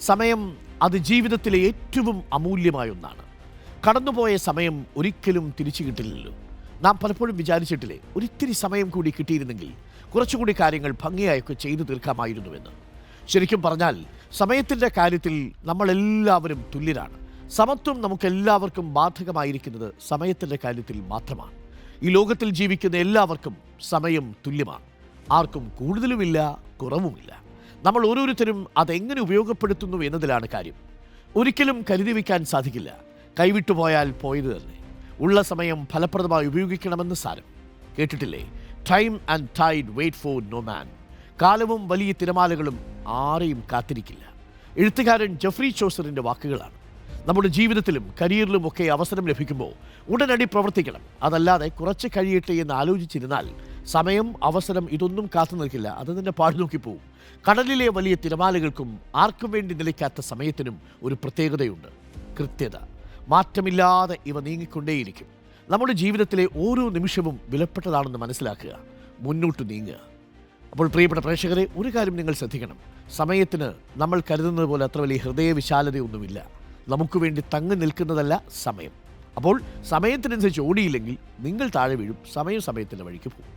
സമയം അത് ജീവിതത്തിലെ ഏറ്റവും അമൂല്യമായ ഒന്നാണ്. കടന്നുപോയ സമയം ഒരിക്കലും തിരിച്ചു കിട്ടില്ലല്ലോ. നാം പലപ്പോഴും വിചാരിച്ചിട്ടില്ലേ, ഒരിത്തിരി സമയം കൂടി കിട്ടിയിരുന്നെങ്കിൽ കുറച്ചുകൂടി കാര്യങ്ങൾ ഭംഗിയായൊക്കെ ചെയ്തു തീർക്കാമായിരുന്നുവെന്ന്. ശരിക്കും പറഞ്ഞാൽ സമയത്തിൻ്റെ കാര്യത്തിൽ നമ്മളെല്ലാവരും തുല്യരാണ്. സമത്വം നമുക്കെല്ലാവർക്കും ബാധകമായിരിക്കുന്നത് സമയത്തിൻ്റെ കാര്യത്തിൽ മാത്രമാണ്. ഈ ലോകത്തിൽ ജീവിക്കുന്ന എല്ലാവർക്കും സമയം തുല്യമാണ്. ആർക്കും കൂടുതലുമില്ല, കുറവുമില്ല. നമ്മൾ ഓരോരുത്തരും അതെങ്ങനെ ഉപയോഗപ്പെടുത്തുന്നു എന്നതിലാണ് കാര്യം. ഒരിക്കലും കരുതി വയ്ക്കാൻ സാധിക്കില്ല. കൈവിട്ടുപോയാൽ പോയത് തന്നെ. ഉള്ള സമയം ഫലപ്രദമായി ഉപയോഗിക്കണമെന്ന് സാരം. കേട്ടിട്ടില്ലേ? Time and tide wait for no man. കാലവും വലിയ തിരമാലകളും ആരെയും കാത്തിരിക്കില്ല. എഴുത്തുകാരൻ ജെഫ്രി ചോസറിൻ്റെ വാക്കുകളാണ്. നമ്മുടെ ജീവിതത്തിലും കരിയറിലും ഒക്കെ അവസരം ലഭിക്കുമ്പോൾ ഉടനടി പ്രവർത്തിക്കണം. അതല്ലാതെ കുറച്ച് കഴിയട്ടെ എന്ന് ആലോചിച്ചിരുന്നാൽ സമയം, അവസരം ഇതൊന്നും കാത്തു നിൽക്കില്ല. അത് തന്നെ പാടി നോക്കിപ്പോവും. കടലിലെ വലിയ തിരമാലകൾക്കും ആർക്കും വേണ്ടി നിലയ്ക്കാത്ത സമയത്തിനും ഒരു പ്രത്യേകതയുണ്ട്: കൃത്യത. മാറ്റമില്ലാതെ ഇവ നീങ്ങിക്കൊണ്ടേയിരിക്കും. നമ്മുടെ ജീവിതത്തിലെ ഓരോ നിമിഷവും വിലപ്പെട്ടതാണെന്ന് മനസ്സിലാക്കുക, മുന്നോട്ട് നീങ്ങുക. അപ്പോൾ പ്രിയപ്പെട്ട പ്രേക്ഷകരെ, ഒരു കാര്യം നിങ്ങൾ ശ്രദ്ധിക്കണം. സമയത്തിന് നമ്മൾ കരുതുന്നത് പോലെ അത്ര വലിയ ഹൃദയവിശാലതയൊന്നുമില്ല. നമുക്ക് വേണ്ടി തങ്ങി നിൽക്കുന്നതല്ല സമയം. അപ്പോൾ സമയത്തിനനുസരിച്ച് ഓടിയില്ലെങ്കിൽ നിങ്ങൾ താഴെ വീഴും. സമയത്തിൻ്റെ വഴിക്ക് പോകും.